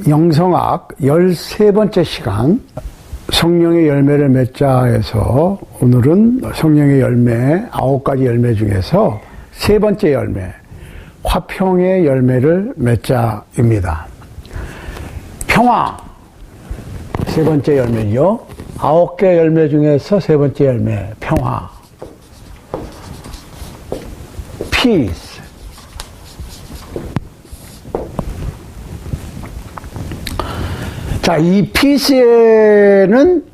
영성학 13번째 시간 성령의 열매를 맺자에서 오늘은 성령의 열매 9가지 열매 중에서 세 번째 열매 화평의 열매를 맺자입니다. 평화 세 번째 열매죠. 9개 열매 중에서 세 번째 열매 평화 peace. 자, 이 피스에는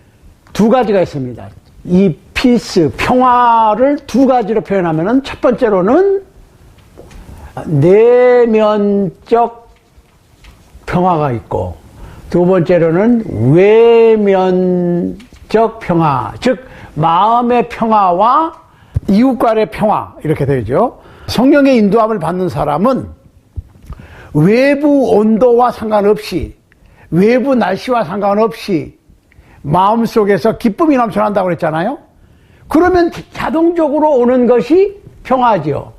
두 가지가 있습니다. 이 피스, 평화를 두 가지로 표현하면은 첫 번째로는 내면적 평화가 있고 두 번째로는 외면적 평화, 즉 마음의 평화와 이웃 간의 평화 이렇게 되죠. 성령의 인도함을 받는 사람은 외부 온도와 상관없이 외부 날씨와 상관없이 마음속에서 기쁨이 넘쳐난다고 그랬잖아요. 그러면 자동적으로 오는 것이 평화죠.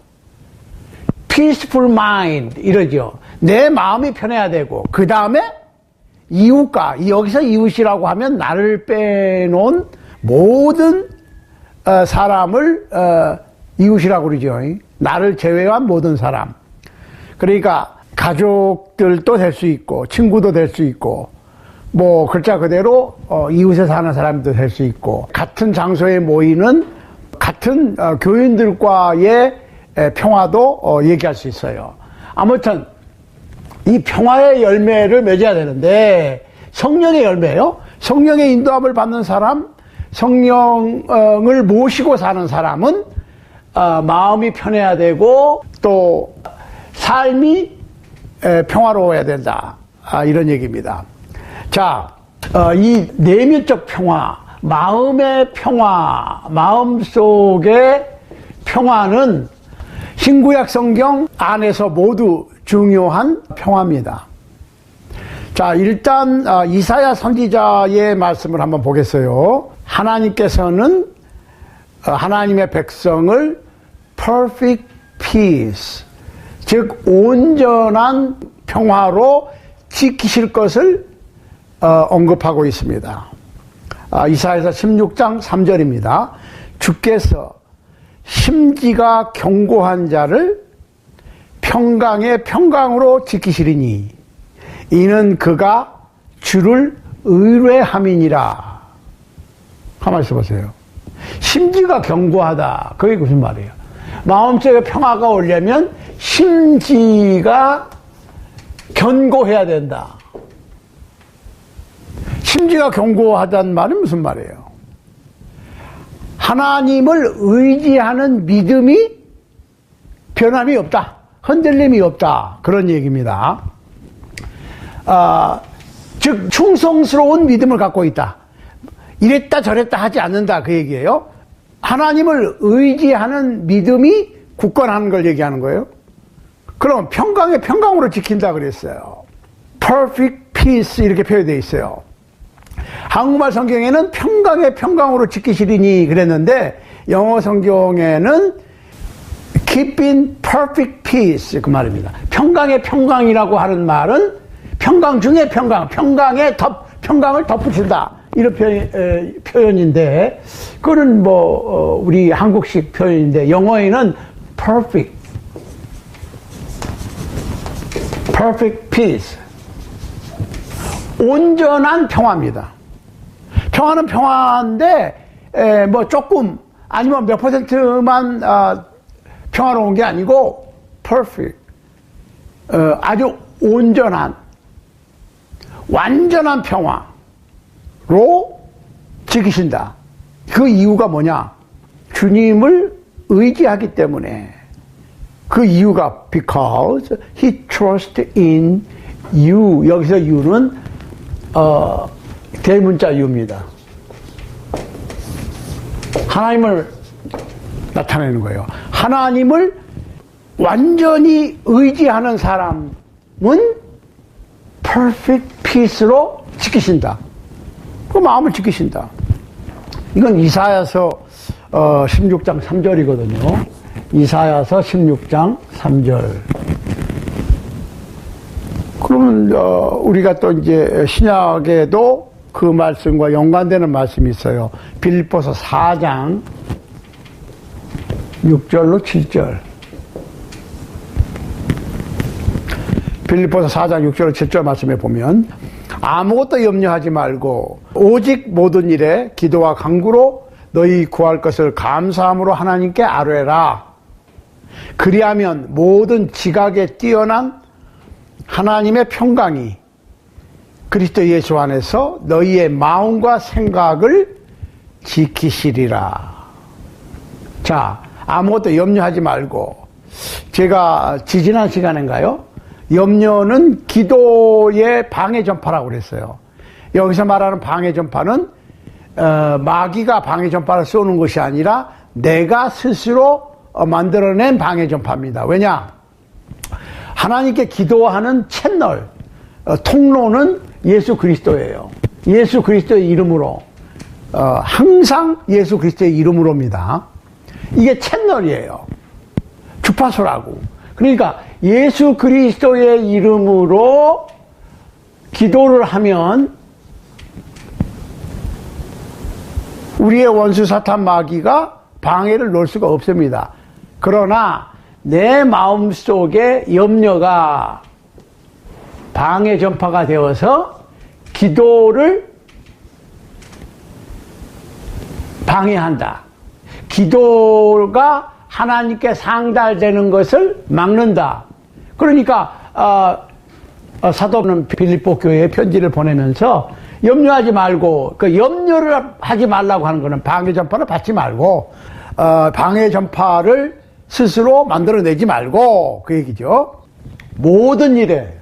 peaceful mind 이러죠. 내 마음이 편해야 되고 그 다음에 이웃과 여기서 이웃이라고 하면 나를 빼놓은 모든 사람을 이웃이라고 그러죠. 나를 제외한 모든 사람. 그러니까 가족들도 될 수 있고 친구도 될 수 있고 뭐 글자 그대로 이웃에 사는 사람도 될 수 있고 같은 장소에 모이는 같은 교인들과의 평화도 얘기할 수 있어요. 아무튼 이 평화의 열매를 맺어야 되는데 성령의 열매요. 성령의 인도함을 받는 사람, 성령을 모시고 사는 사람은 마음이 편해야 되고 또 삶이 평화로워야 된다. 이런 얘기입니다. 자, 이 내면적 평화, 마음의 평화, 마음속의 평화는 신구약 성경 안에서 모두 중요한 평화입니다. 자, 일단 이사야 선지자의 말씀을 한번 보겠어요. 하나님께서는 하나님의 백성을 perfect peace, 즉 온전한 평화로 지키실 것을 언급하고 있습니다. 이사야서 16장 3절입니다. 주께서 심지가 견고한 자를 평강의 평강으로 지키시리니 이는 그가 주를 의뢰함이니라. 가만히 있어보세요. 심지가 견고하다. 그게 무슨 말이에요? 마음속에 평화가 오려면 심지가 견고해야 된다. 심지가 견고하다는 말은 무슨 말이에요? 하나님을 의지하는 믿음이 변함이 없다. 흔들림이 없다. 그런 얘기입니다. 즉 충성스러운 믿음을 갖고 있다. 이랬다 저랬다 하지 않는다. 그 얘기예요. 하나님을 의지하는 믿음이 굳건한 걸 얘기하는 거예요. 그럼 평강의 평강으로 지킨다 그랬어요. perfect peace 이렇게 표현되어 있어요. 한국말 성경에는 평강의 평강으로 지키시리니 그랬는데 영어 성경에는 keeping perfect peace 그 말입니다. 평강의 평강이라고 하는 말은 평강 중에 평강, 평강을 덧붙인다. 이런 표현인데 그거는 우리 한국식 표현인데 영어에는 perfect peace, 온전한 평화입니다. 평화는 평화인데 조금 아니면 몇 %만 평화로운 게 아니고 perfect, 아주 온전한 완전한 평화로 지키신다. 그 이유가 뭐냐? 주님을 의지하기 때문에. 그 이유가 because he trusts in you. 여기서 you는 대문자 you입니다. 하나님을 나타내는 거예요. 하나님을 완전히 의지하는 사람은 perfect peace로 지키신다. 그 마음을 지키신다. 이건 이사야서 16장 3절이거든요. 이사야서 16장 3절. 그러면 그러면 우리가 또 이제 신약에도 그 말씀과 연관되는 말씀이 있어요. 빌립보서 4장 6절로 7절. 빌립보서 4장 6절로 7절 말씀에 보면 아무것도 염려하지 말고 오직 모든 일에 기도와 간구로 너희 구할 것을 감사함으로 하나님께 아뢰라. 그리하면 모든 지각에 뛰어난 하나님의 평강이 그리스도 예수 안에서 너희의 마음과 생각을 지키시리라. 자, 아무것도 염려하지 말고, 제가 지지난 시간인가요? 염려는 기도의 방해 전파라고 그랬어요. 여기서 말하는 방해 전파는 마귀가 방해 전파를 쏘는 것이 아니라 내가 스스로 만들어낸 방해 전파입니다. 왜냐? 하나님께 기도하는 채널, 통로는 예수 그리스도예요. 예수 그리스도의 이름으로, 항상 예수 그리스도의 이름으로입니다. 이게 채널이에요. 주파수라고. 그러니까 예수 그리스도의 이름으로 기도를 하면 우리의 원수 사탄 마귀가 방해를 놓을 수가 없습니다. 그러나 내 마음속에 염려가 방해 전파가 되어서 기도를 방해한다. 기도가 하나님께 상달되는 것을 막는다. 그러니까 사도는 빌립보 교회에 편지를 보내면서 염려하지 말고, 그 염려를 하지 말라고 하는 것은 방해 전파를 받지 말고, 방해 전파를 스스로 만들어내지 말고, 그 얘기죠. 모든 일에,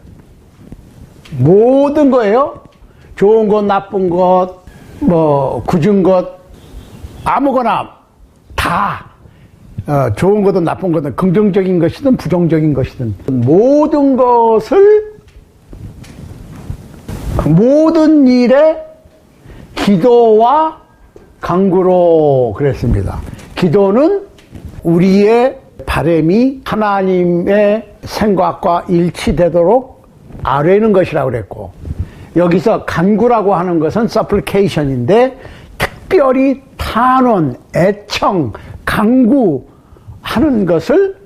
모든 거예요. 좋은 것, 나쁜 것, 굳은 것, 아무거나 다, 좋은 것든 나쁜 것든 긍정적인 것이든 부정적인 것이든 모든 것을, 모든 일에 기도와 간구로 그랬습니다. 기도는 우리의 바람이 하나님의 생각과 일치되도록 아뢰는 것이라고 그랬고, 여기서 간구라고 하는 것은 supplication인데 특별히 탄원, 애청, 간구하는 것을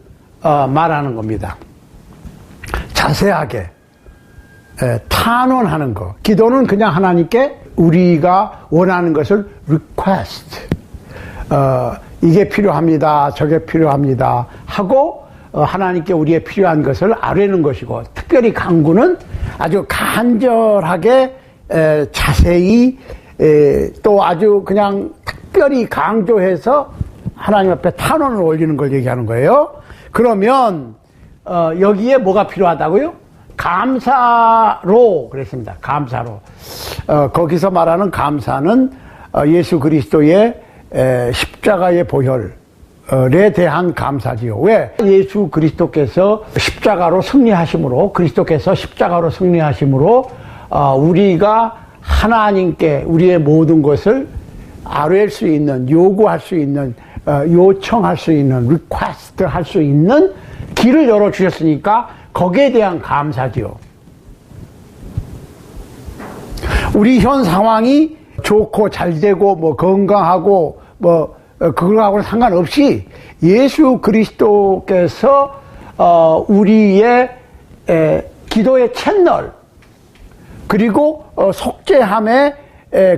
말하는 겁니다. 자세하게 탄원하는 것. 기도는 그냥 하나님께 우리가 원하는 것을 request, 이게 필요합니다, 저게 필요합니다 하고 하나님께 우리의 필요한 것을 아뢰는 것이고, 특별히 간구는 아주 간절하게 자세히 또 아주 그냥 특별히 강조해서 하나님 앞에 탄원을 올리는 걸 얘기하는 거예요. 그러면 여기에 뭐가 필요하다고요? 감사로 그랬습니다. 감사로. 거기서 말하는 감사는 예수 그리스도의 십자가의 보혈에 대한 감사지요. 왜? 예수 그리스도께서 십자가로 승리하심으로, 그리스도께서 십자가로 승리하심으로 우리가 하나님께 우리의 모든 것을 아뢰할 수 있는, 요구할 수 있는, 요청할 수 있는, 리퀘스트 할 수 있는 길을 열어주셨으니까 거기에 대한 감사지요. 우리 현 상황이 좋고 잘 되고 건강하고 그거하고는 상관없이 예수 그리스도께서 우리의 기도의 채널 그리고 속죄함의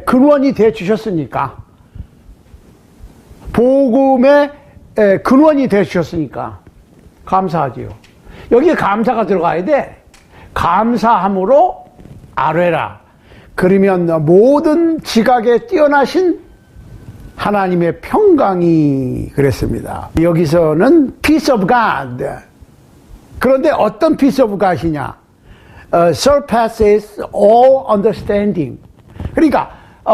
근원이 되어 주셨으니까, 복음의 근원이 되어 주셨으니까 감사하지요. 여기에 감사가 들어가야 돼. 감사함으로 아뢰라. 그러면 모든 지각에 뛰어나신 하나님의 평강이 그랬습니다. 여기서는 peace of God. 그런데 어떤 peace of God이냐? surpasses all understanding. 그러니까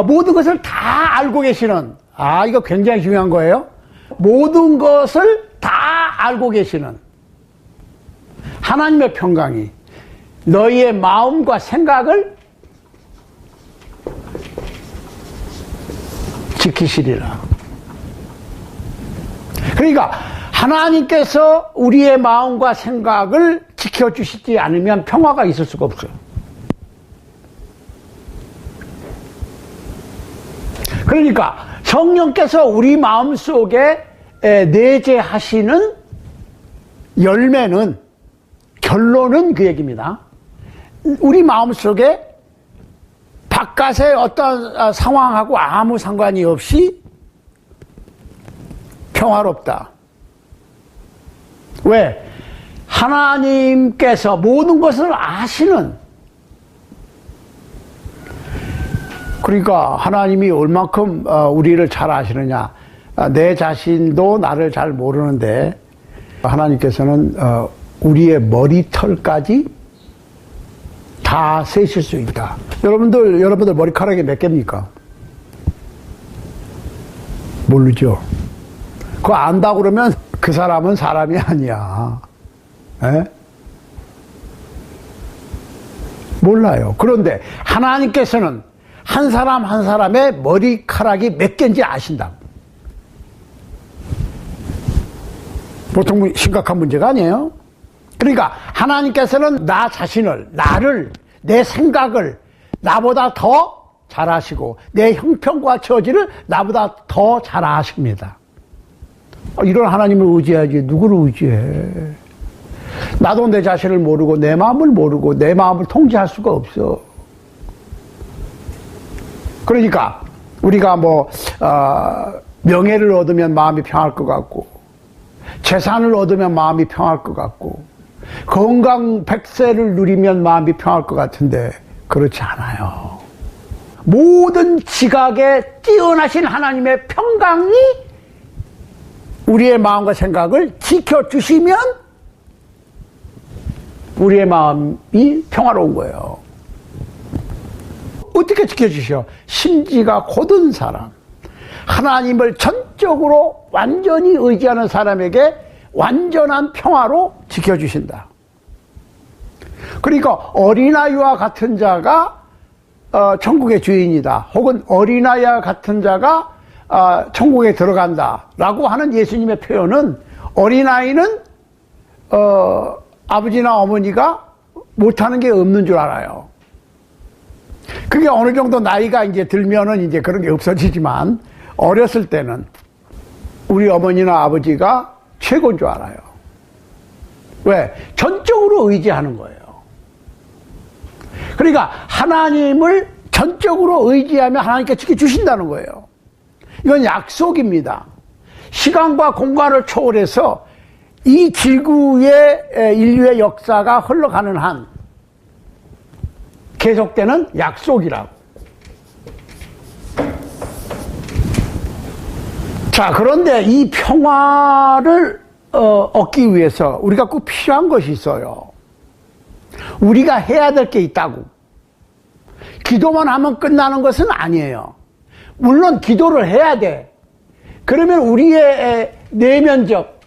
모든 것을 다 알고 계시는, 이거 굉장히 중요한 거예요. 모든 것을 다 알고 계시는 하나님의 평강이 너희의 마음과 생각을 지키시리라. 그러니까 하나님께서 우리의 마음과 생각을 지켜주시지 않으면 평화가 있을 수가 없어요. 그러니까 성령께서 우리 마음속에 내재하시는 열매는, 결론은 그 얘기입니다. 우리 마음속에 바깥의 어떤 상황하고 아무 상관이 없이 평화롭다. 왜? 하나님께서 모든 것을 아시는, 그러니까 하나님이 얼만큼 우리를 잘 아시느냐. 내 자신도 나를 잘 모르는데 하나님께서는 우리의 머리털까지 다 세실 수 있다. 여러분들 머리카락이 몇 개입니까? 모르죠. 그거 안다고 그러면 그 사람은 사람이 아니야. 에? 몰라요. 그런데 하나님께서는 한 사람 한 사람의 머리카락이 몇 개인지 아신다고. 보통 심각한 문제가 아니에요. 그러니까 하나님께서는 나 자신을, 나를, 내 생각을 나보다 더 잘 아시고 내 형편과 처지를 나보다 더 잘 아십니다. 이런 하나님을 의지하지 누구를 의지해. 나도 내 자신을 모르고 내 마음을 모르고 내 마음을 통제할 수가 없어. 그러니까 우리가 명예를 얻으면 마음이 평할 것 같고, 재산을 얻으면 마음이 평할 것 같고, 건강 100세를 누리면 마음이 평할 것 같은데 그렇지 않아요. 모든 지각에 뛰어나신 하나님의 평강이 우리의 마음과 생각을 지켜주시면 우리의 마음이 평화로운 거예요. 어떻게 지켜주셔? 심지가 곧은 사람, 하나님을 전적으로 완전히 의지하는 사람에게 완전한 평화로 지켜주신다. 그러니까 어린아이와 같은 자가 천국의 주인이다, 혹은 어린아이와 같은 자가 천국에 들어간다 라고 하는 예수님의 표현은, 어린아이는 아버지나 어머니가 못하는 게 없는 줄 알아요. 그게 어느 정도 나이가 이제 들면은 이제 그런 게 없어지지만, 어렸을 때는 우리 어머니나 아버지가 최고인 줄 알아요. 왜? 전적으로 의지하는 거예요. 그러니까 하나님을 전적으로 의지하면 하나님께 지켜주신다는 거예요. 이건 약속입니다. 시간과 공간을 초월해서 이 지구의 인류의 역사가 흘러가는 한 계속되는 약속이라고. 자, 그런데 이 평화를 얻기 위해서 우리가 꼭 필요한 것이 있어요. 우리가 해야 될 게 있다고. 기도만 하면 끝나는 것은 아니에요. 물론 기도를 해야 돼. 그러면 우리의 내면적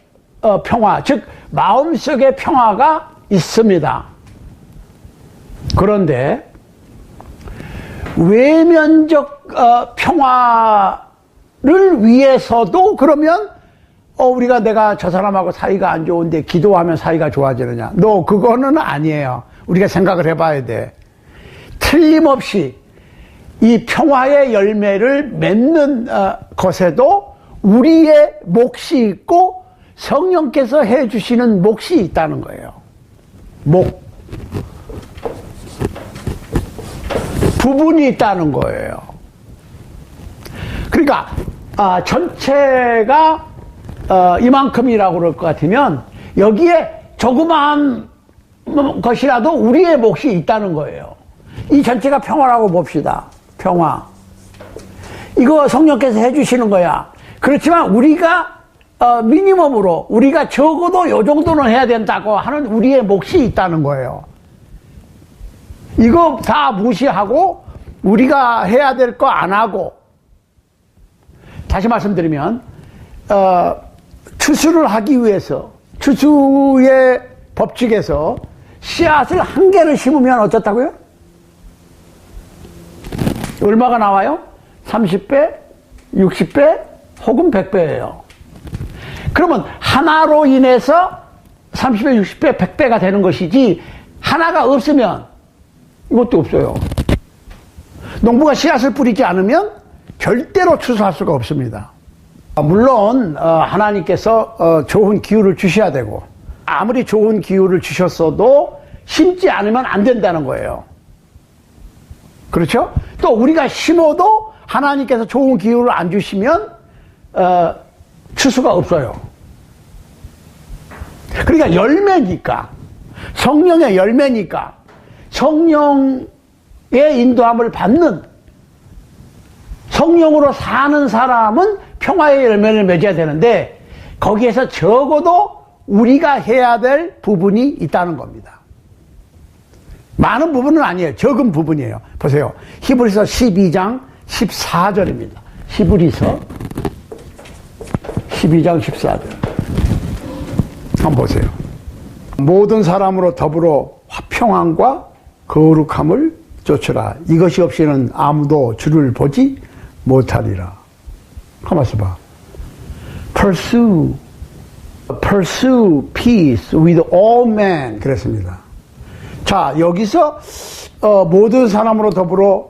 평화, 즉 마음속의 평화가 있습니다. 그런데 외면적 평화를 위해서도 그러면 우리가 내가 저 사람하고 사이가 안 좋은데 기도하면 사이가 좋아지느냐? 그거는 아니에요. 우리가 생각을 해봐야 돼. 틀림없이 이 평화의 열매를 맺는 것에도 우리의 몫이 있고 성령께서 해주시는 몫이 있다는 거예요. 부분이 있다는 거예요. 그러니까 전체가 이만큼이라고 그럴 것 같으면 여기에 조그마한 것이라도 우리의 몫이 있다는 거예요. 이 전체가 평화라고 봅시다. 평화. 이거 성령께서 해주시는 거야. 그렇지만 우리가 미니멈으로, 우리가 적어도 요 정도는 해야 된다고 하는 우리의 몫이 있다는 거예요. 이거 다 무시하고 우리가 해야 될 거 안 하고, 다시 말씀드리면 추수를 하기 위해서 추수의 법칙에서 씨앗을 한 개를 심으면 어떻다고요? 얼마가 나와요? 30배, 60배, 혹은 100배예요. 그러면 하나로 인해서 30배, 60배, 100배가 되는 것이지 하나가 없으면 이것도 없어요. 농부가 씨앗을 뿌리지 않으면 절대로 추수할 수가 없습니다. 물론 하나님께서 좋은 기후를 주셔야 되고 아무리 좋은 기후를 주셨어도 심지 않으면 안 된다는 거예요. 그렇죠? 또 우리가 심어도 하나님께서 좋은 기후를 안 주시면 추수가 없어요. 그러니까 열매니까, 성령의 열매니까, 성령의 인도함을 받는, 성령으로 사는 사람은 평화의 열매를 맺어야 되는데 거기에서 적어도 우리가 해야 될 부분이 있다는 겁니다. 많은 부분은 아니에요. 적은 부분이에요. 보세요. 히브리서 12장 14절입니다. 히브리서 12장 14절. 한번 보세요. 모든 사람으로 더불어 화평함과 거룩함을 쫓으라. 이것이 없이는 아무도 주를 보지 못하리라. 가만히 있어봐. Pursue peace with all men. 그랬습니다. 자, 여기서 모든 사람으로 더불어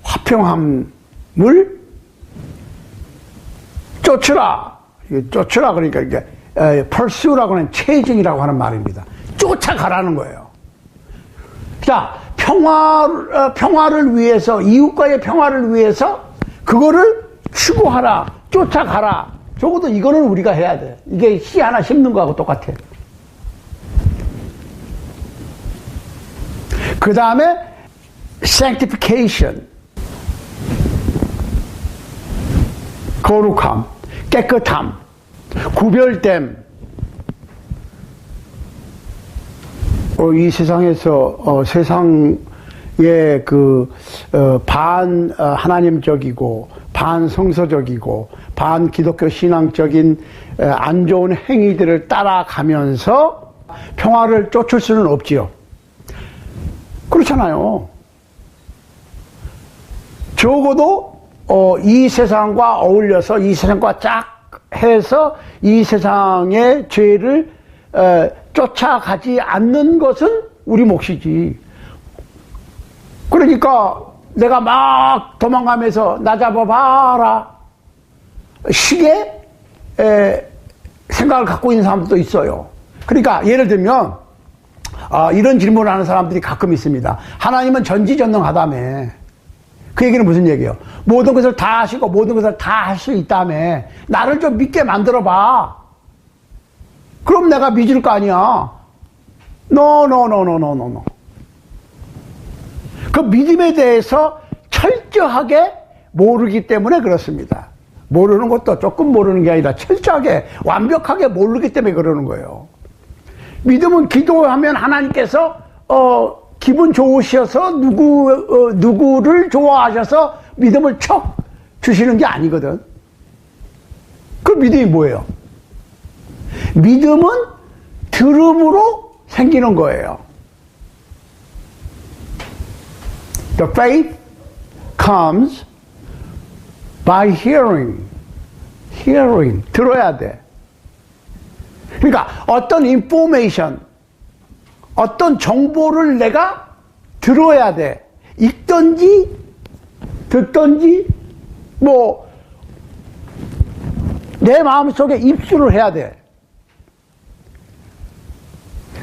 화평함을 쫓으라. 쫓으라 그러니까 이게 pursue라고 하는 체증이라고 하는 말입니다. 쫓아가라는 거예요. 자, 평화를 위해서, 이웃과의 평화를 위해서 그거를 추구하라, 쫓아가라. 적어도 이거는 우리가 해야 돼. 이게 씨 하나 심는 거하고 똑같아. 그 다음에 sanctification, 거룩함, 깨끗함, 구별됨. 이 세상에서 세상의 반 하나님적이고 반 성서적이고 반 기독교 신앙적인 안 좋은 행위들을 따라가면서 평화를 쫓을 수는 없지요. 그렇잖아요. 적어도 이 세상과 어울려서 이 세상과 짝 해서 이 세상의 죄를 쫓아가지 않는 것은 우리 몫이지. 그러니까 내가 막 도망가면서 나 잡아봐라 식의 생각을 갖고 있는 사람도 있어요. 그러니까 예를 들면 이런 질문을 하는 사람들이 가끔 있습니다. 하나님은 전지전능하다며. 그 얘기는 무슨 얘기예요? 모든 것을 다 하시고 모든 것을 다 할 수 있다며. 나를 좀 믿게 만들어봐. 그럼 내가 믿을 거 아니야. No. 그 믿음에 대해서 철저하게 모르기 때문에 그렇습니다. 모르는 것도 조금 모르는 게 아니라 철저하게 완벽하게 모르기 때문에 그러는 거예요. 믿음은 기도하면 하나님께서 기분 좋으셔서 누구를 좋아하셔서 믿음을 척 주시는 게 아니거든. 그 믿음이 뭐예요? 믿음은 들음으로 생기는 거예요. The faith comes by hearing. 들어야 돼. 그러니까 어떤 information, 어떤 정보를 내가 들어야 돼. 읽든지 듣든지 내 마음속에 입수를 해야 돼.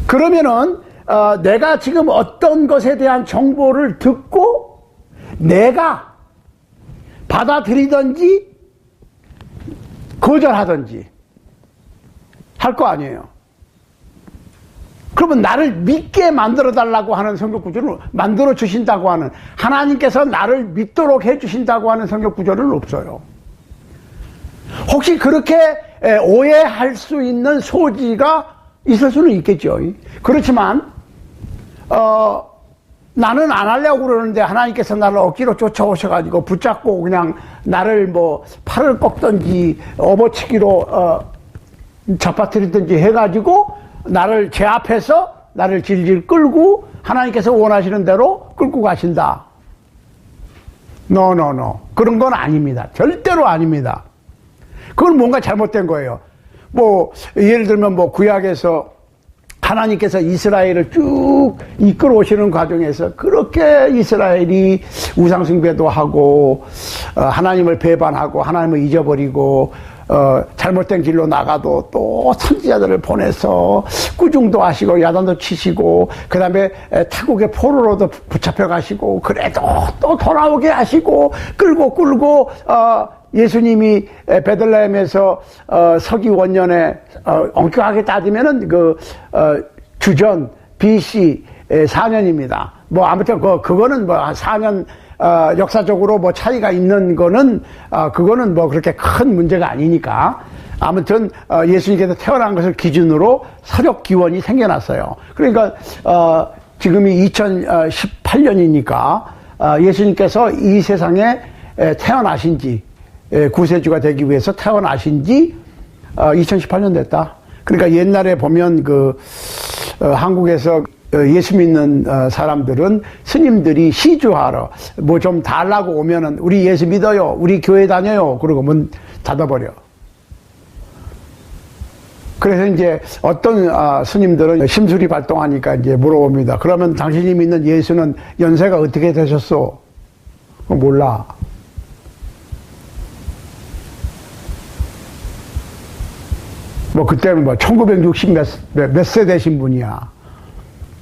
그러면은 내가 지금 어떤 것에 대한 정보를 듣고 내가 받아들이든지 거절하든지 할 거 아니에요. 그러면 나를 믿게 만들어 달라고 하는 성격 구조를 만들어 주신다고 하는, 하나님께서 나를 믿도록 해 주신다고 하는 성격 구조는 없어요. 혹시 그렇게 오해할 수 있는 소지가 있을 수는 있겠죠. 그렇지만 나는 안 하려고 그러는데 하나님께서 나를 억지로 쫓아오셔가지고 붙잡고 그냥 나를 팔을 꺾든지 업어치기로 잡아뜨리든지 해가지고 나를 제 앞에서 나를 질질 끌고 하나님께서 원하시는 대로 끌고 가신다. No. 그런 건 아닙니다. 절대로 아닙니다. 그건 뭔가 잘못된 거예요. 예를 들면 구약에서 하나님께서 이스라엘을 쭉 이끌어 오시는 과정에서 그렇게 이스라엘이 우상숭배도 하고 하나님을 배반하고 하나님을 잊어버리고 잘못된 길로 나가도 또 선지자들을 보내서 꾸중도 하시고 야단도 치시고 그 다음에 태국의 포로로도 붙잡혀 가시고 그래도 또 돌아오게 하시고 끌고 예수님이 베들레헴에서 서기 원년에 엄격하게 따지면은 주전 BC 4년입니다. 뭐 아무튼 그거는 뭐 한 4년 역사적으로 뭐 차이가 있는 거는 그거는 뭐 그렇게 큰 문제가 아니니까 아무튼 예수님께서 태어난 것을 기준으로 서력 기원이 생겨났어요. 그러니까 지금이 2018년이니까 예수님께서 이 세상에 태어나신 지 구세주가 되기 위해서 태어나신 지 2018년 됐다. 그러니까 옛날에 보면 한국에서 예수 믿는 사람들은 스님들이 시주하러 뭐 좀 달라고 오면은 우리 예수 믿어요, 우리 교회 다녀요, 그러고 문 닫아버려. 그래서 이제 어떤 스님들은 심술이 발동하니까 이제 물어봅니다. 그러면 당신이 믿는 예수는 연세가 어떻게 되셨어? 몰라. 뭐 그때는 뭐 1960 몇 세 되신 분이야.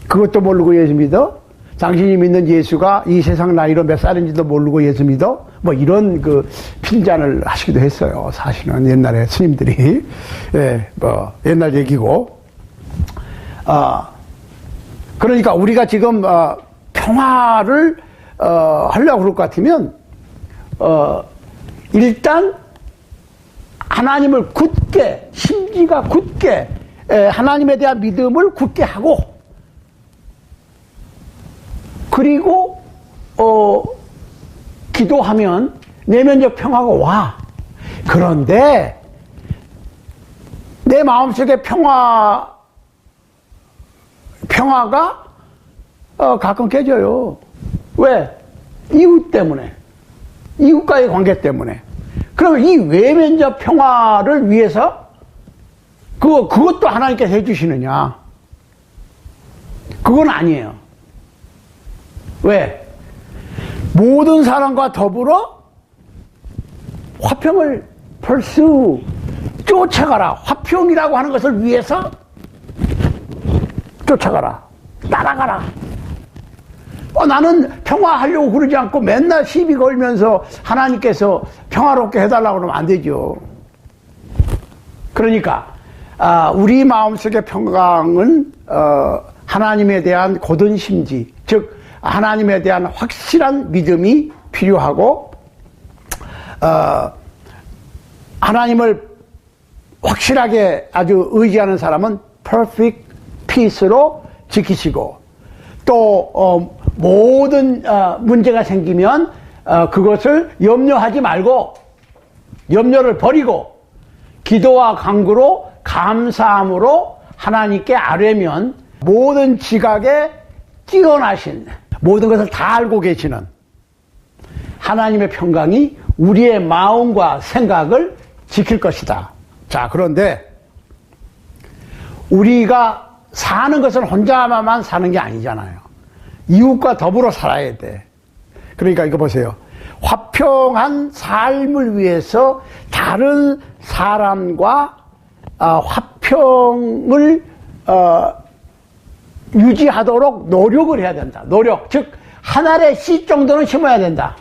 그것도 모르고 예수 믿어? 당신이 믿는 예수가 이 세상 나이로 몇 살인지도 모르고 예수 믿어? 뭐 이런 핀잔을 하시기도 했어요. 사실은 옛날에 스님들이. 예, 뭐 옛날 얘기고. 그러니까 우리가 지금 평화를 하려고 그럴 것 같으면 일단 하나님을 굳게, 심지가 굳게, 하나님에 대한 믿음을 굳게 하고, 그리고 기도하면 내면적 평화가 와. 그런데 내 마음속에 평화가 가끔 깨져요. 왜? 이웃 때문에, 이웃과의 관계 때문에. 그러면 이 외면적 평화를 위해서 그것도 하나님께서 해주시느냐? 그건 아니에요. 왜? 모든 사람과 더불어 화평을 pursue, 쫓아가라. 화평이라고 하는 것을 위해서 쫓아가라. 따라가라. 나는 평화하려고 그러지 않고 맨날 시비 걸면서 하나님께서 평화롭게 해달라고 그러면 안 되죠. 그러니까 우리 마음속의 평강은 하나님에 대한 고든 심지, 즉 하나님에 대한 확실한 믿음이 필요하고 하나님을 확실하게 아주 의지하는 사람은 perfect peace로 지키시고 또 모든 문제가 생기면 그것을 염려하지 말고 염려를 버리고 기도와 간구로 감사함으로 하나님께 아뢰면 모든 지각에 뛰어나신 모든 것을 다 알고 계시는 하나님의 평강이 우리의 마음과 생각을 지킬 것이다. 자, 그런데 우리가 사는 것은 혼자만 사는 게 아니잖아요. 이웃과 더불어 살아야 돼. 그러니까 이거 보세요. 화평한 삶을 위해서 다른 사람과 화평을 유지하도록 노력을 해야 된다. 노력. 즉 한 알의 씨 정도는 심어야 된다.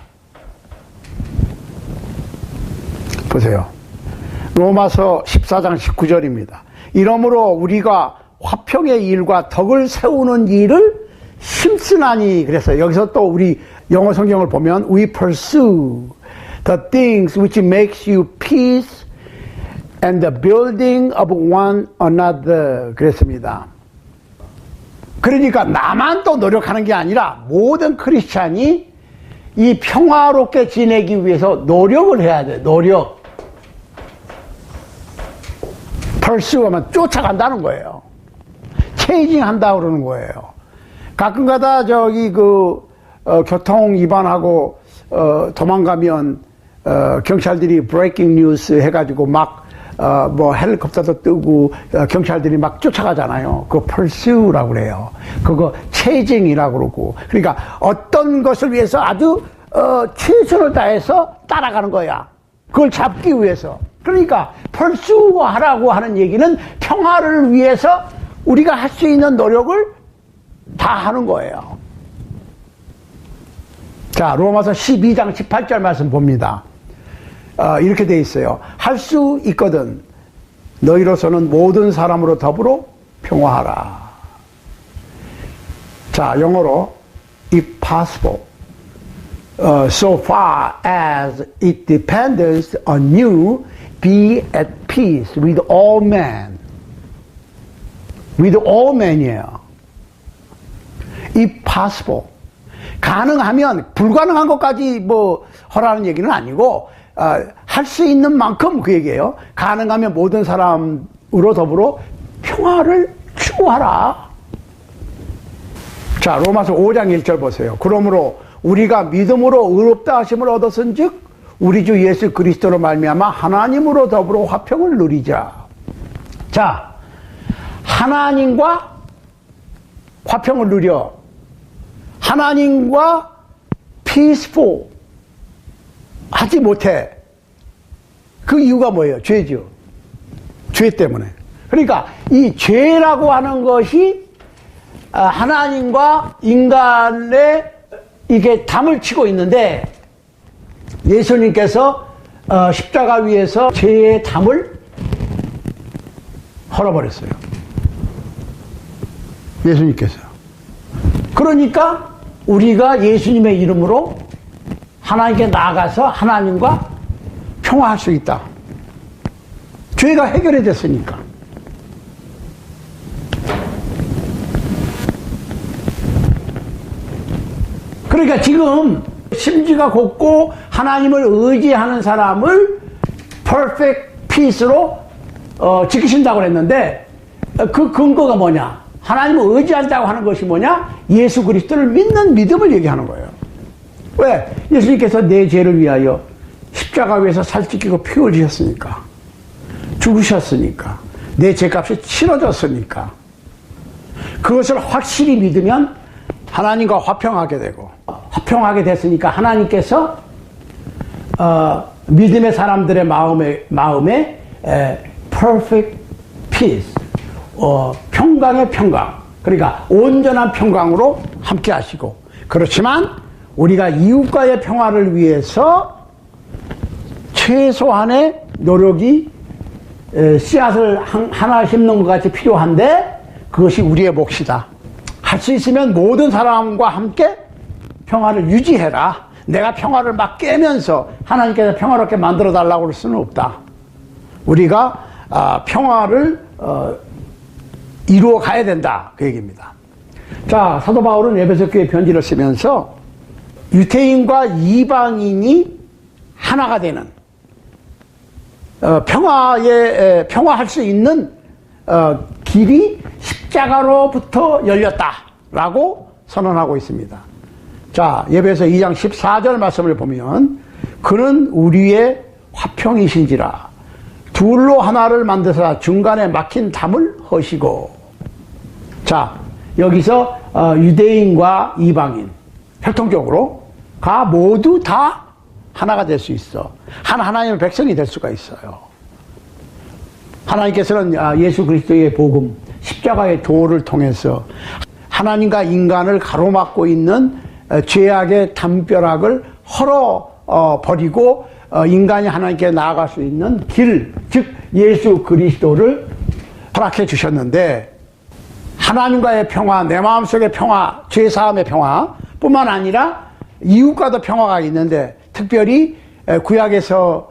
보세요. 로마서 14장 19절입니다. 이러므로 우리가 화평의 일과 덕을 세우는 일을 심쓰나니. 그래서 여기서 또 우리 영어 성경을 보면 We pursue the things which makes you peace and the building of one another. 그랬습니다. 그러니까 나만 또 노력하는 게 아니라 모든 크리스찬이 이 평화롭게 지내기 위해서 노력을 해야 돼. 노력. pursue하면 쫓아간다는 거예요. 체이징 한다 그러는 거예요. 가끔가다 교통 위반하고 도망가면 경찰들이 브레이킹 뉴스 해가지고 막 뭐 헬리콥터도 뜨고 경찰들이 막 쫓아가잖아요. 그거 pursue라고 그래요. 그거 chasing이라고 그러고. 그러니까 어떤 것을 위해서 아주 최선을 다해서 따라가는 거야. 그걸 잡기 위해서. 그러니까 pursue하라고 하는 얘기는 평화를 위해서 우리가 할 수 있는 노력을 다 하는 거예요. 자, 로마서 12장 18절 말씀 봅니다. 이렇게 돼 있어요. 할 수 있거든 너희로서는 모든 사람으로 더불어 평화하라. 자, 영어로 if possible, so far as it depends on you, be at peace with all men. with all men이에요. if possible. 가능하면, 불가능한 것까지 뭐 하라는 얘기는 아니고 할 수 있는 만큼 그 얘기예요. 가능하면 모든 사람으로 더불어 평화를 추구하라. 자, 로마서 5장 1절 보세요. 그러므로 우리가 믿음으로 의롭다 하심을 얻었은즉 우리 주 예수 그리스도로 말미암아 하나님으로 더불어 화평을 누리자. 자, 하나님과 화평을 누려. 하나님과 peaceful 하지 못해. 그 이유가 뭐예요? 죄죠. 죄 때문에. 그러니까 이 죄라고 하는 것이 하나님과 인간의 이게 담을 치고 있는데, 예수님께서 십자가 위에서 죄의 담을 헐어버렸어요. 예수님께서. 그러니까 우리가 예수님의 이름으로 하나님께 나아가서 하나님과 평화할 수 있다. 죄가 해결이 됐으니까. 그러니까 지금 심지가 곱고 하나님을 의지하는 사람을 perfect peace로 지키신다고 그랬는데, 그 근거가 뭐냐? 하나님을 의지한다고 하는 것이 뭐냐? 예수 그리스도를 믿는 믿음을 얘기하는 거예요. 왜? 예수님께서 내 죄를 위하여 십자가 위에서 살찌키고 피 흘리셨으니까, 죽으셨으니까, 내 죄값이 치러졌으니까, 그것을 확실히 믿으면 하나님과 화평하게 되고, 화평하게 됐으니까 하나님께서 믿음의 사람들의 마음에 perfect peace, 평강의 평강, 그러니까 온전한 평강으로 함께 하시고, 그렇지만 우리가 이웃과의 평화를 위해서 최소한의 노력이 씨앗을 하나 심는 것 같이 필요한데, 그것이 우리의 몫이다. 할 수 있으면 모든 사람과 함께 평화를 유지해라. 내가 평화를 막 깨면서 하나님께서 평화롭게 만들어 달라고 할 수는 없다. 우리가 평화를 이루어 가야 된다, 그 얘기입니다. 자, 사도 바울은 에베소 교회 편지를 쓰면서 유대인과 이방인이 하나가 되는 평화할 수 있는 길이 십자가로부터 열렸다라고 선언하고 있습니다. 자, 에베소 2장 14절 말씀을 보면, 그는 우리의 화평이신지라 둘로 하나를 만드사 중간에 막힌 담을 허시고. 자, 여기서 유대인과 이방인 혈통적으로 모두 다 하나가 될 수 있어. 하나님의 백성이 될 수가 있어요. 하나님께서는 예수 그리스도의 복음, 십자가의 도를 통해서 하나님과 인간을 가로막고 있는 죄악의 담벼락을 헐어버리고 인간이 하나님께 나아갈 수 있는 길, 즉 예수 그리스도를 허락해 주셨는데, 하나님과의 평화, 내 마음속의 평화, 죄사함의 평화 뿐만 아니라 이웃과도 평화가 있는데, 특별히 구약에서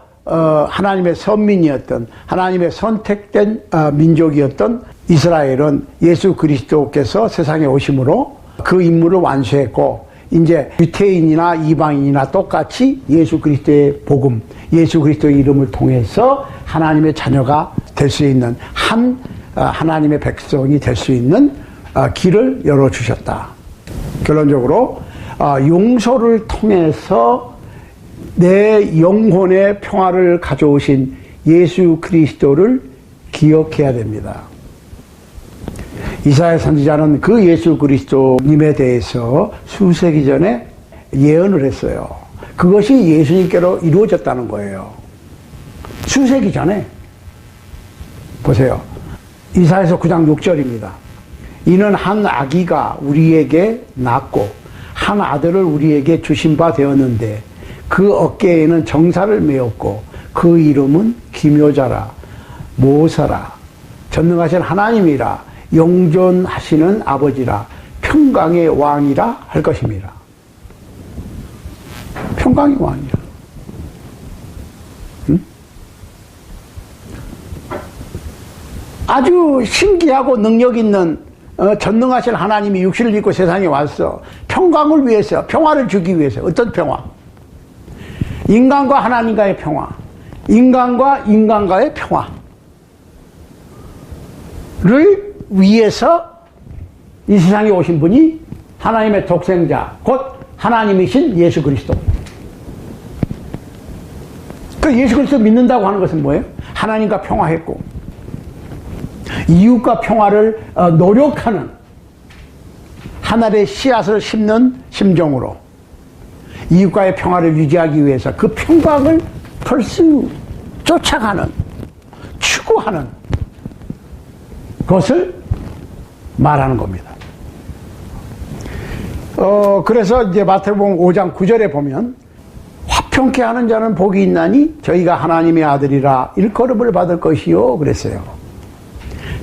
하나님의 선민이었던, 하나님의 선택된 민족이었던 이스라엘은 예수 그리스도께서 세상에 오심으로 그 임무를 완수했고, 이제 유태인이나 이방인이나 똑같이 예수 그리스도의 복음, 예수 그리스도의 이름을 통해서 하나님의 자녀가 될 수 있는 하나님의 백성이 될 수 있는 길을 열어주셨다. 결론적으로 용서를 통해서 내 영혼의 평화를 가져오신 예수 그리스도를 기억해야 됩니다. 이사야 선지자는 그 예수 그리스도님에 대해서 수세기 전에 예언을 했어요. 그것이 예수님께로 이루어졌다는 거예요. 수세기 전에. 보세요. 이사야서 9장 6절입니다. 이는 한 아기가 우리에게 낳고 한 아들을 우리에게 주신 바 되었는데 그 어깨에는 정사를 메었고 그 이름은 기묘자라 모사라 전능하신 하나님이라 영존하시는 아버지라 평강의 왕이라 할 것입니다. 평강의 왕이라. 응? 아주 신기하고 능력 있는 전능하신 하나님이 육신을 입고 세상에 와서 평강을 위해서, 평화를 주기 위해서. 어떤 평화? 인간과 하나님과의 평화, 인간과 인간과의 평화를 위해서 이 세상에 오신 분이 하나님의 독생자, 곧 하나님이신 예수 그리스도. 그 예수 그리스도 믿는다고 하는 것은 뭐예요? 하나님과 평화했고 이웃과 평화를 노력하는 하나의 씨앗을 심는 심정으로 이웃과의 평화를 유지하기 위해서 그 평강을 펄수 쫓아가는, 추구하는 것을 말하는 겁니다. 그래서 이제 마태복음 5장 9절에 보면 화평케 하는 자는 복이 있나니 저희가 하나님의 아들이라 일컬음을 받을 것이요 그랬어요.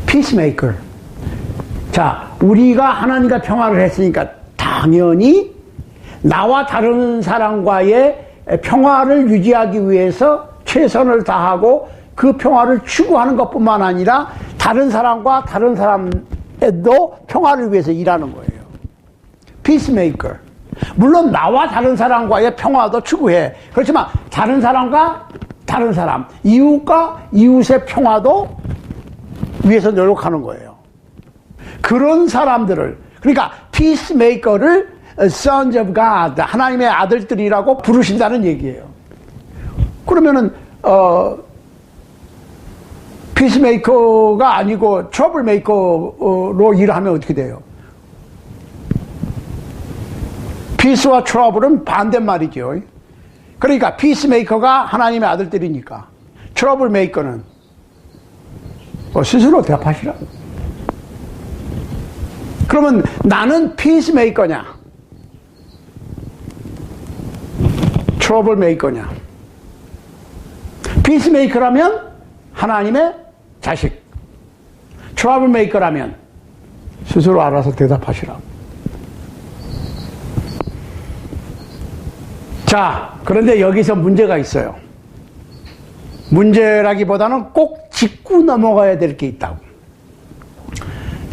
피스메이커. 자, 우리가 하나님과 평화를 했으니까 당연히 나와 다른 사람과의 평화를 유지하기 위해서 최선을 다하고 그 평화를 추구하는 것뿐만 아니라 다른 사람과 다른 사람에도 평화를 위해서 일하는 거예요. 피스메이커. 물론 나와 다른 사람과의 평화도 추구해. 그렇지만 다른 사람과 다른 사람, 이웃과 이웃의 평화도 위해서 노력하는 거예요. 그런 사람들을, 그러니까 피스메이커를 Sons of God, 하나님의 아들들이라고 부르신다는 얘기예요. 그러면은 피스메이커가 아니고 트러블메이커로 일하면 어떻게 돼요? 피스와 트러블은 반대말이죠. 그러니까 피스메이커가 하나님의 아들들이니까 트러블메이커는 스스로 대답하시라고. 그러면 나는 피스메이커냐? 트러블메이커냐? 피스메이커라면 하나님의 자식, 트러블메이커라면 스스로 알아서 대답하시라고. 자, 그런데 여기서 문제가 있어요. 문제라기보다는 꼭 짚고 넘어가야 될 게 있다고.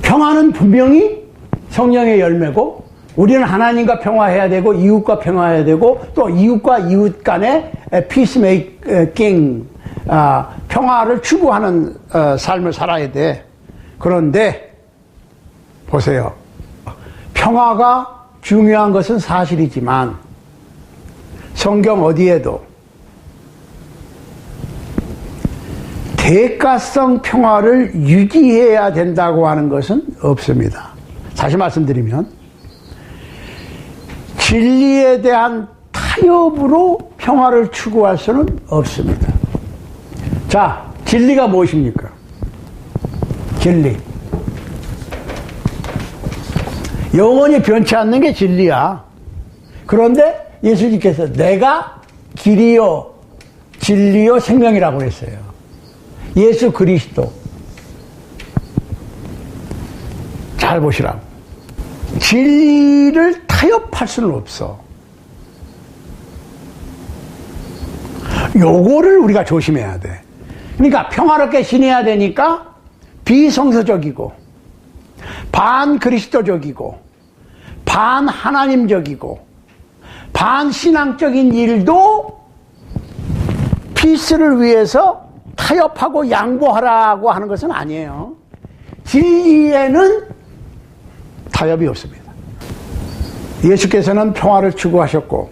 평화는 분명히 성령의 열매고 우리는 하나님과 평화해야 되고 이웃과 평화해야 되고 또 이웃과 이웃 간의 피스메이킹, 평화를 추구하는 삶을 살아야 돼. 그런데 보세요. 평화가 중요한 것은 사실이지만 성경 어디에도 대가성 평화를 유지해야 된다고 하는 것은 없습니다. 다시 말씀드리면 진리에 대한 타협으로 평화를 추구할 수는 없습니다. 자, 진리가 무엇입니까? 진리. 영원히 변치 않는 게 진리야. 그런데 예수님께서 내가 길이요 진리요 생명이라고 했어요. 예수 그리스도. 잘 보시라고. 진리를 타협할 수는 없어. 요거를 우리가 조심해야 돼. 그러니까 평화롭게 지내야 되니까 비성서적이고 반그리스도적이고 반하나님적이고 반신앙적인 일도 피스를 위해서 타협하고 양보하라고 하는 것은 아니에요. 진리에는 타협이 없습니다. 예수께서는 평화를 추구하셨고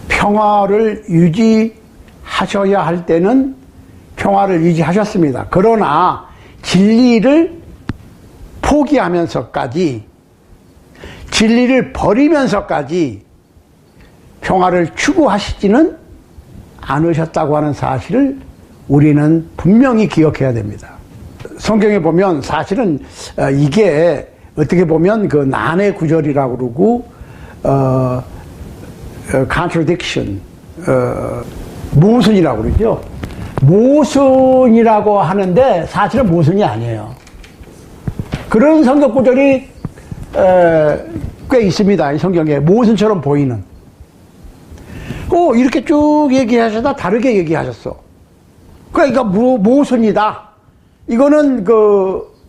평화를 유지하기 하셔야 할 때는 평화를 유지하셨습니다. 그러나 진리를 포기하면서까지, 진리를 버리면서까지 평화를 추구하시지는 않으셨다고 하는 사실을 우리는 분명히 기억해야 됩니다. 성경에 보면 사실은 이게 어떻게 보면 그 난해 구절이라고 그러고 contradiction, 모순이라고 그러죠. 모순이라고 하는데 사실은 모순이 아니에요. 그런 성경 구절이 꽤 있습니다. 이 성경에 모순처럼 보이는. 이렇게 쭉 얘기하시다 다르게 얘기하셨어. 그러니까 모순이다. 이거는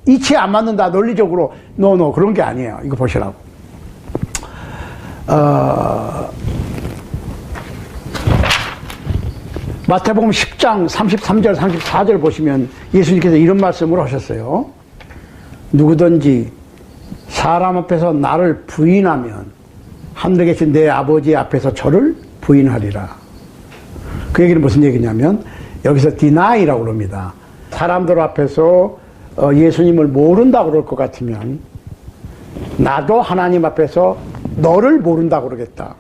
이치에 안 맞는다. 논리적으로. 노, 그런 게 아니에요. 이거 보시라고. 마태복음 10장 33절, 34절 보시면 예수님께서 이런 말씀을 하셨어요. 누구든지 사람 앞에서 나를 부인하면 하늘에 계신 내 아버지 앞에서 저를 부인하리라. 그 얘기는 무슨 얘기냐면 여기서 deny라고 그럽니다. 사람들 앞에서 예수님을 모른다고 그럴 것 같으면 나도 하나님 앞에서 너를 모른다고 그러겠다.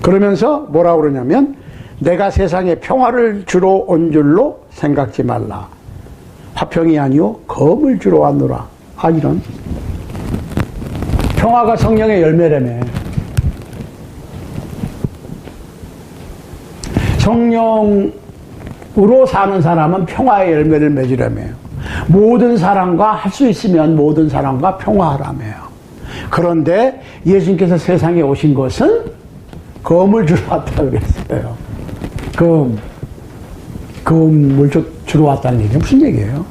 그러면서 뭐라고 그러냐면 내가 세상에 평화를 주러 온 줄로 생각지 말라. 화평이 아니요 검을 주러 왔노라. 이런. 평화가 성령의 열매라며. 성령으로 사는 사람은 평화의 열매를 맺으라며요. 모든 사람과 할 수 있으면 모든 사람과 평화하라며요. 그런데 예수님께서 세상에 오신 것은 검을 주러 왔다고 그랬어요. 검을 주러 왔다는 얘기는 무슨 얘기예요?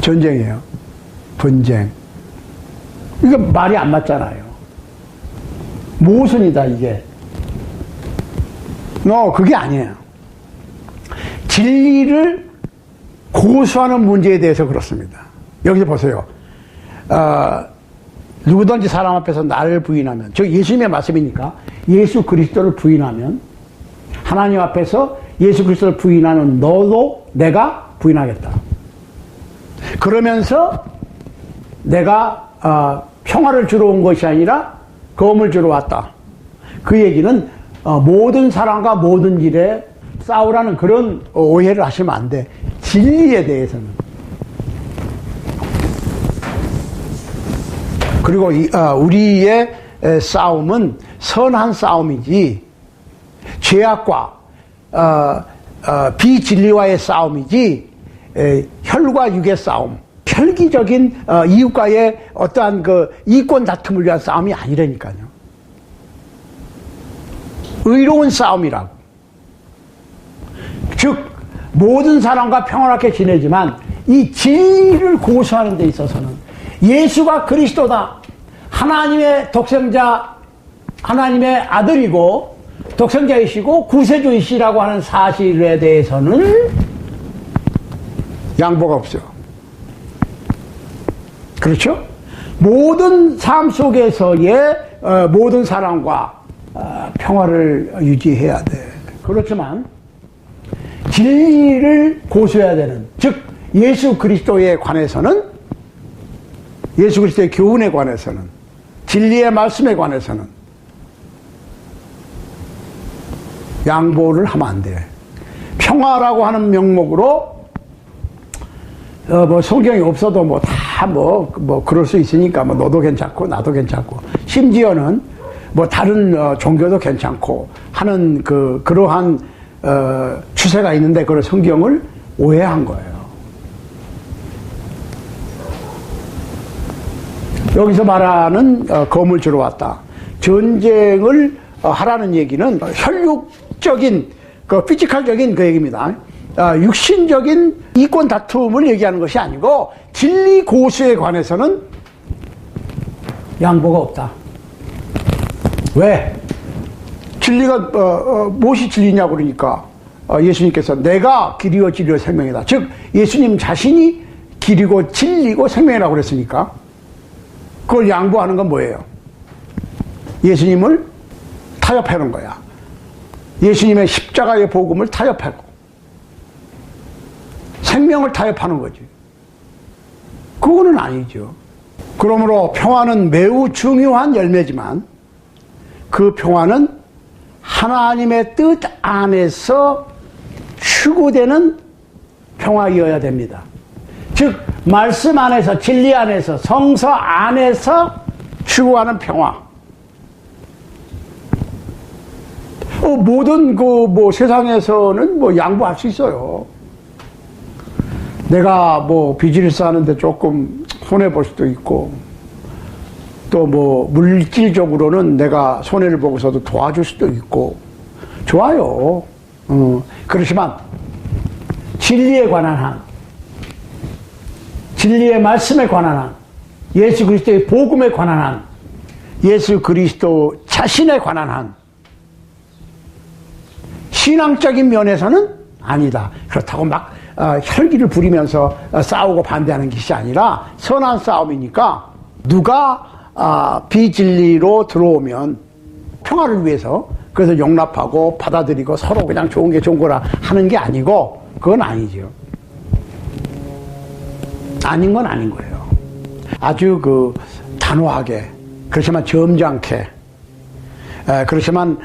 전쟁이에요. 분쟁. 이거 말이 안 맞잖아요. 모순이다 이게. 그게 아니에요. 진리를 고수하는 문제에 대해서 그렇습니다. 여기서 보세요. 누구든지 사람 앞에서 나를 부인하면, 저 예수님의 말씀이니까 예수 그리스도를 부인하면 하나님 앞에서 예수 그리스도를 부인하는 너도 내가 부인하겠다. 그러면서 내가 평화를 주러 온 것이 아니라 검을 주러 왔다. 그 얘기는 모든 사람과 모든 일에 싸우라는 그런 오해를 하시면 안 돼. 진리에 대해서는. 그리고 우리의 싸움은 선한 싸움이지 죄악과 비진리와의 싸움이지 혈과 육의 싸움, 혈기적인 이웃과의 어떠한 이권 다툼을 위한 싸움이 아니라니까요. 의로운 싸움이라고. 즉 모든 사람과 평안하게 지내지만 이 진리를 고수하는 데 있어서는 예수가 그리스도다, 하나님의 독생자, 하나님의 아들이고 독생자이시고 구세주이시라고 하는 사실에 대해서는 양보가 없어요. 그렇죠? 모든 삶 속에서의 모든 사람과 평화를 유지해야 돼. 그렇지만 진리를 고수해야 되는, 즉 예수 그리스도에 관해서는, 예수 그리스도의 교훈에 관해서는, 진리의 말씀에 관해서는 양보를 하면 안 돼. 평화라고 하는 명목으로 성경이 없어도 다 그럴 수 있으니까 너도 괜찮고 나도 괜찮고 심지어는 다른 종교도 괜찮고 하는 그러한 추세가 있는데 그걸 성경을 오해한 거예요. 여기서 말하는 검을 주러 왔다. 전쟁을 하라는 얘기는 혈육적인 피지컬적인 그 얘기입니다. 육신적인 이권 다툼을 얘기하는 것이 아니고 진리 고수에 관해서는 양보가 없다. 왜? 진리가 무엇이 진리냐고 그러니까 예수님께서 내가 길이요 진리요 생명이다. 즉 예수님 자신이 길이고 진리고 생명이라고 그랬으니까 그걸 양보하는 건 뭐예요? 예수님을 타협하는 거야. 예수님의 십자가의 복음을 타협하고 생명을 타협하는 거지. 그거는 아니죠. 그러므로 평화는 매우 중요한 열매지만 그 평화는 하나님의 뜻 안에서 추구되는 평화이어야 됩니다. 즉 말씀 안에서, 진리 안에서, 성서 안에서 추구하는 평화. 모든 세상에서는 양보할 수 있어요. 내가 비즈니스 하는데 조금 손해볼 수도 있고, 또 물질적으로는 내가 손해를 보고서도 도와줄 수도 있고, 좋아요. 그렇지만, 진리에 관한 한, 진리의 말씀에 관한 한, 예수 그리스도의 복음에 관한 한, 예수 그리스도 자신에 관한 한, 신앙적인 면에서는 아니다. 그렇다고 혈기를 부리면서 싸우고 반대하는 것이 아니라 선한 싸움이니까 누가 비진리로 들어오면 평화를 위해서 그래서 용납하고 받아들이고 서로 그냥 좋은 게 좋은 거라 하는 게 아니고 그건 아니죠. 아닌 건 아닌 거예요. 아주 단호하게 그렇지만 점잖게 그렇지만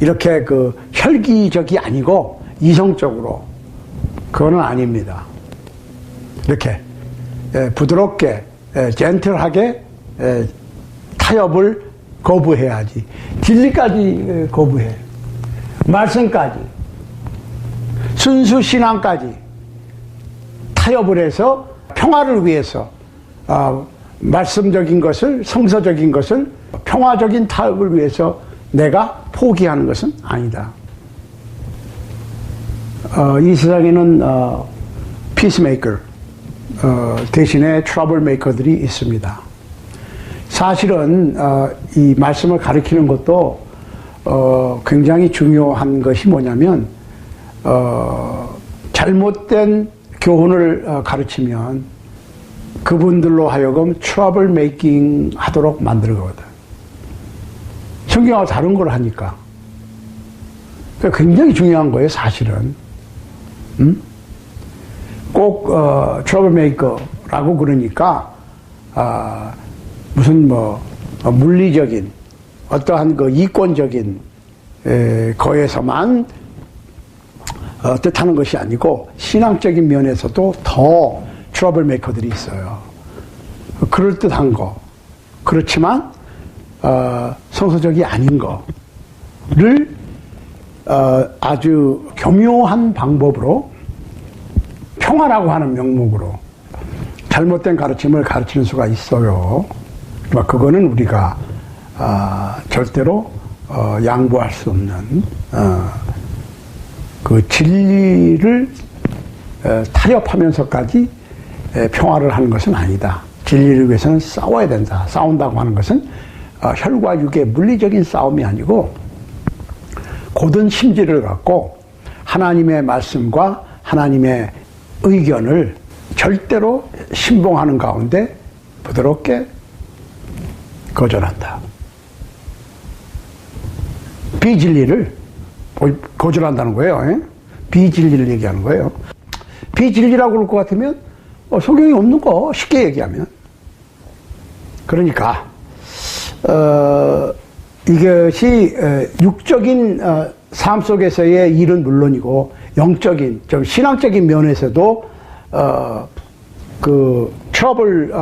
이렇게 혈기적이 아니고 이성적으로 그거는 아닙니다. 이렇게 부드럽게 젠틀하게 타협을 거부해야지. 진리까지 거부해. 말씀까지 순수 신앙까지 타협을 해서 평화를 위해서 말씀적인 것을, 성서적인 것을 평화적인 타협을 위해서 내가 포기하는 것은 아니다. 이 세상에는 피스메이커 대신에 트러블 메이커들이 있습니다. 사실은 이 말씀을 가르치는 것도 굉장히 중요한 것이 뭐냐면 잘못된 교훈을 가르치면 그분들로 하여금 트러블 메이킹 하도록 만들거든. 성경하고 다른 걸 하니까. 굉장히 중요한 거예요, 사실은. 꼭 트러블 메이커라고 그러니까 무슨 물리적인 어떠한 이권적인 거에서만 뜻하는 것이 아니고 신앙적인 면에서도 더 트러블 메이커들이 있어요. 그럴듯한 거. 그렇지만 성서적이 아닌 거를 아주 교묘한 방법으로 평화라고 하는 명목으로 잘못된 가르침을 가르치는 수가 있어요. 그거는 우리가 절대로 양보할 수 없는 그 진리를 타협하면서까지 평화를 하는 것은 아니다. 진리를 위해서는 싸워야 된다. 싸운다고 하는 것은 혈과 육의 물리적인 싸움이 아니고 고든 심지를 갖고 하나님의 말씀과 하나님의 의견을 절대로 신봉하는 가운데 부드럽게 거절한다. 비진리를 거절한다는 거예요. 비진리를 얘기하는 거예요. 비진리라고 그럴 것 같으면 성경이 없는 거 쉽게 얘기하면. 그러니까 이것이 육적인 삶 속에서의 일은 물론이고 영적인 좀 신앙적인 면에서도 그 트러블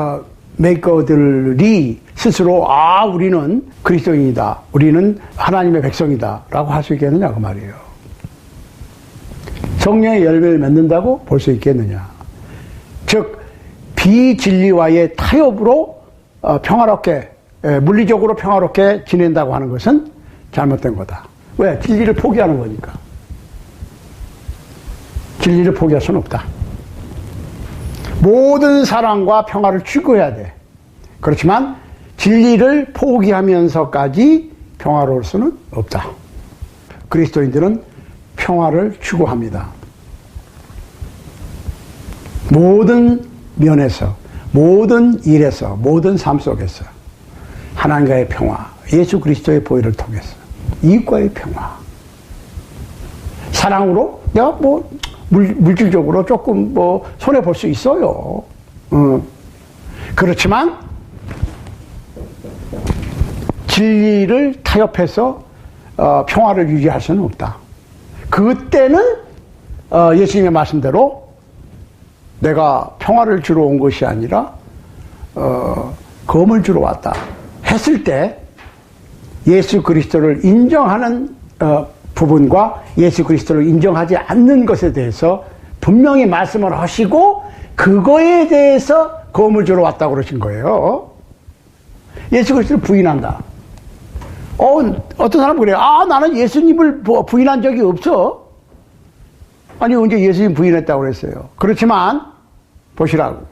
메이커들이 스스로 우리는 그리스도인이다, 우리는 하나님의 백성이다 라고 할 수 있겠느냐 그 말이에요. 성령의 열매를 맺는다고 볼 수 있겠느냐. 즉 비진리와의 타협으로 평화롭게 물리적으로 평화롭게 지낸다고 하는 것은 잘못된 거다. 왜? 진리를 포기하는 거니까. 진리를 포기할 수는 없다. 모든 사랑과 평화를 추구해야 돼. 그렇지만 진리를 포기하면서까지 평화로울 수는 없다. 그리스도인들은 평화를 추구합니다. 모든 면에서, 모든 일에서, 모든 삶 속에서 하나님과의 평화, 예수 그리스도의 보혈을 통해서 이웃과의 평화, 사랑으로 내가 뭐 물질적으로 조금 뭐 손해 볼 수 있어요. 그렇지만 진리를 타협해서 평화를 유지할 수는 없다. 그때는 예수님의 말씀대로 내가 평화를 주러 온 것이 아니라 검을 주러 왔다 했을 때 예수 그리스도를 인정하는 부분과 예수 그리스도를 인정하지 않는 것에 대해서 분명히 말씀을 하시고 그거에 대해서 검을 주러 왔다고 그러신 거예요. 예수 그리스도를 부인한다. 어떤 사람은 그래요. 나는 예수님을 부인한 적이 없어. 아니, 언제 예수님 부인했다고 그랬어요. 그렇지만 보시라고.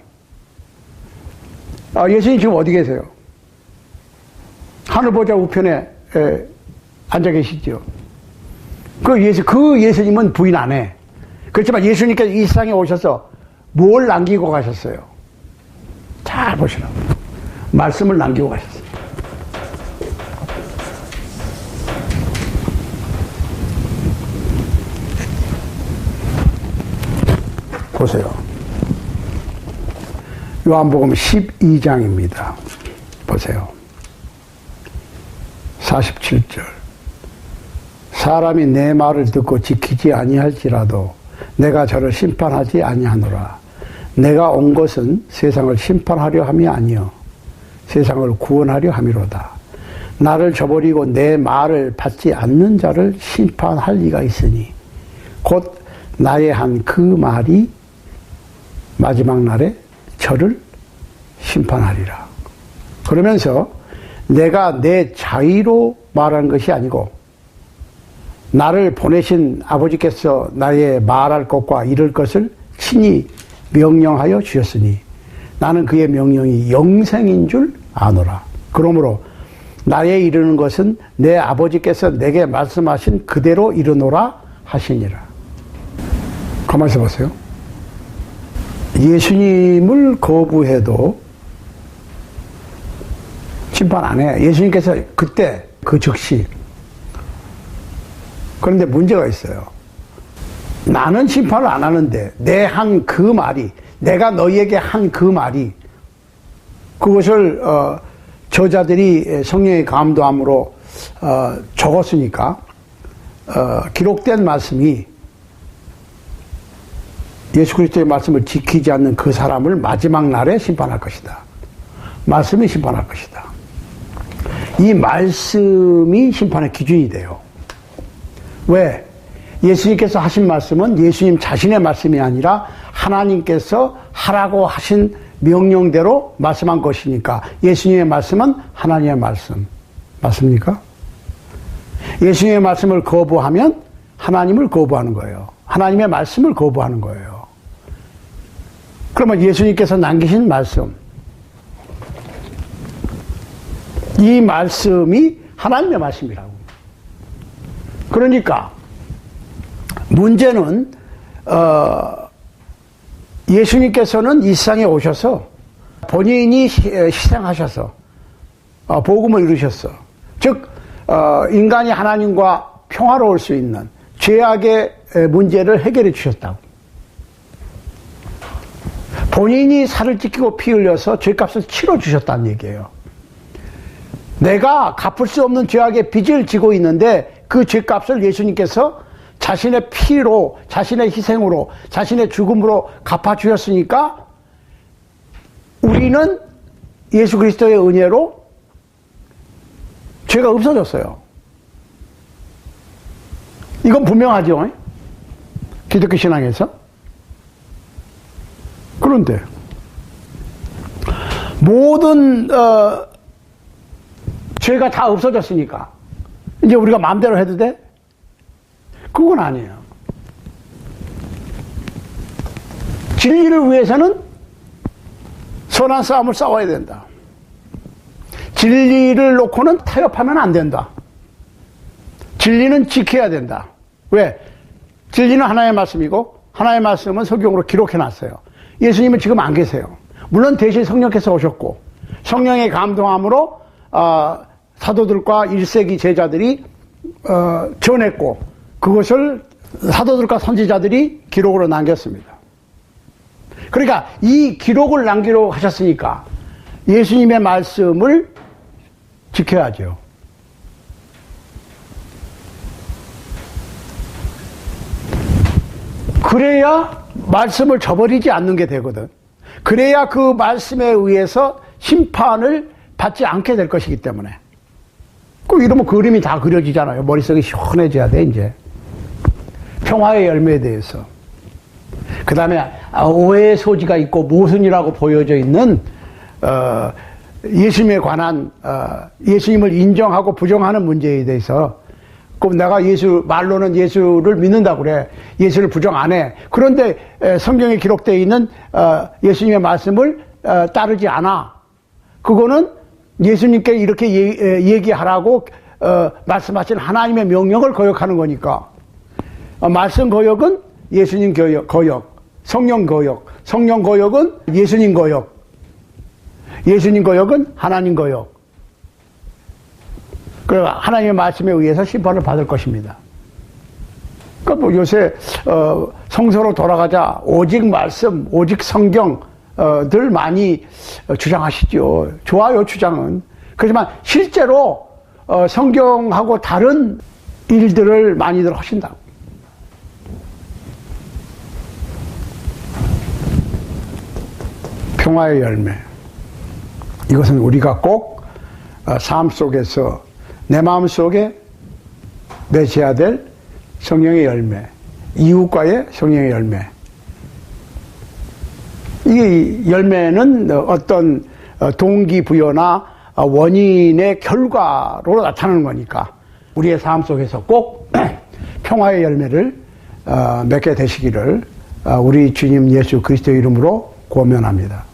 예수님 지금 어디 계세요? 하늘 보좌 우편에 앉아 계시죠. 그 예수님은 부인 안 해. 그렇지만 예수님께서 이 세상에 오셔서 뭘 남기고 가셨어요? 잘 보시라고. 말씀을 남기고 가셨어요. 보세요. 요한복음 12장입니다. 보세요. 47절. 사람이 내 말을 듣고 지키지 아니할지라도 내가 저를 심판하지 아니하노라. 내가 온 것은 세상을 심판하려 함이 아니요 세상을 구원하려 함이로다. 나를 저버리고 내 말을 받지 않는 자를 심판할 리가 있으니 곧 나의 한 그 말이 마지막 날에 저를 심판하리라. 그러면서 내가 내 자의로 말한 것이 아니고 나를 보내신 아버지께서 나의 말할 것과 이룰 것을 친히 명령하여 주셨으니 나는 그의 명령이 영생인 줄 아노라. 그러므로 나의 이르는 것은 내 아버지께서 내게 말씀하신 그대로 이르노라 하시니라. 가만히 있어 보세요. 예수님을 거부해도 심판 안 해. 예수님께서 그때 그 즉시. 그런데 문제가 있어요. 나는 심판을 안 하는데 내 한 그 말이, 내가 너희에게 한 그 말이, 그것을 저자들이 성령의 감동함으로 적었으니까 기록된 말씀이 예수 그리스도의 말씀을 지키지 않는 그 사람을 마지막 날에 심판할 것이다. 말씀이 심판할 것이다. 이 말씀이 심판의 기준이 돼요. 왜? 예수님께서 하신 말씀은 예수님 자신의 말씀이 아니라 하나님께서 하라고 하신 명령대로 말씀한 것이니까 예수님의 말씀은 하나님의 말씀. 맞습니까? 예수님의 말씀을 거부하면 하나님을 거부하는 거예요. 하나님의 말씀을 거부하는 거예요. 그러면 예수님께서 남기신 말씀, 이 말씀이 하나님의 말씀이라고. 그러니까 문제는 예수님께서는 이 세상에 오셔서 본인이 희생하셔서 복음을 이루셨어. 즉 인간이 하나님과 평화로울 수 있는 죄악의 문제를 해결해 주셨다고. 본인이 살을 찢기고 피 흘려서 죄값을 치러주셨다는 얘기예요. 내가 갚을 수 없는 죄악의 빚을 지고 있는데 그 죄값을 예수님께서 자신의 피로, 자신의 희생으로, 자신의 죽음으로 갚아주셨으니까 우리는 예수 그리스도의 은혜로 죄가 없어졌어요. 이건 분명하죠. 기독교 신앙에서. 그런데 모든 죄가 다 없어졌으니까 이제 우리가 마음대로 해도 돼? 그건 아니에요. 진리를 위해서는 선한 싸움을 싸워야 된다. 진리를 놓고는 타협하면 안 된다. 진리는 지켜야 된다. 왜? 진리는 하나의 말씀이고 하나의 말씀은 성경으로 기록해놨어요. 예수님은 지금 안 계세요. 물론 대신 성령께서 오셨고 성령의 감동함으로 사도들과 1세기 제자들이 전했고 그것을 사도들과 선지자들이 기록으로 남겼습니다. 그러니까 이 기록을 남기려고 하셨으니까 예수님의 말씀을 지켜야죠. 그래야 말씀을 저버리지 않는 게 되거든. 그래야 그 말씀에 의해서 심판을 받지 않게 될 것이기 때문에. 이러면 그림이 다 그려지잖아요. 머릿속이 시원해져야 돼, 이제. 평화의 열매에 대해서. 그 다음에 오해의 소지가 있고 모순이라고 보여져 있는 예수님에 관한 예수님을 인정하고 부정하는 문제에 대해서 그럼 내가 말로는 예수를 믿는다고 그래. 예수를 부정 안 해. 그런데 성경에 기록되어 있는 예수님의 말씀을 따르지 않아. 그거는 예수님께 이렇게 얘기하라고 말씀하신 하나님의 명령을 거역하는 거니까. 말씀 거역은 예수님 거역, 성령 거역, 성령 거역은 예수님 거역, 예수님 거역은 하나님 거역. 그 하나님의 말씀에 의해서 심판을 받을 것입니다. 그러니까 뭐 요새 성서로 돌아가자, 오직 말씀, 오직 성경들 많이 주장하시죠. 좋아요, 주장은. 그렇지만 실제로 성경하고 다른 일들을 많이들 하신다고. 평화의 열매. 이것은 우리가 꼭 삶 속에서 내 마음 속에 맺어야 될 성령의 열매, 이웃과의 성령의 열매. 이 열매는 어떤 동기부여나 원인의 결과로 나타나는 거니까 우리의 삶 속에서 꼭 평화의 열매를 맺게 되시기를 우리 주님 예수 그리스도의 이름으로 고면합니다.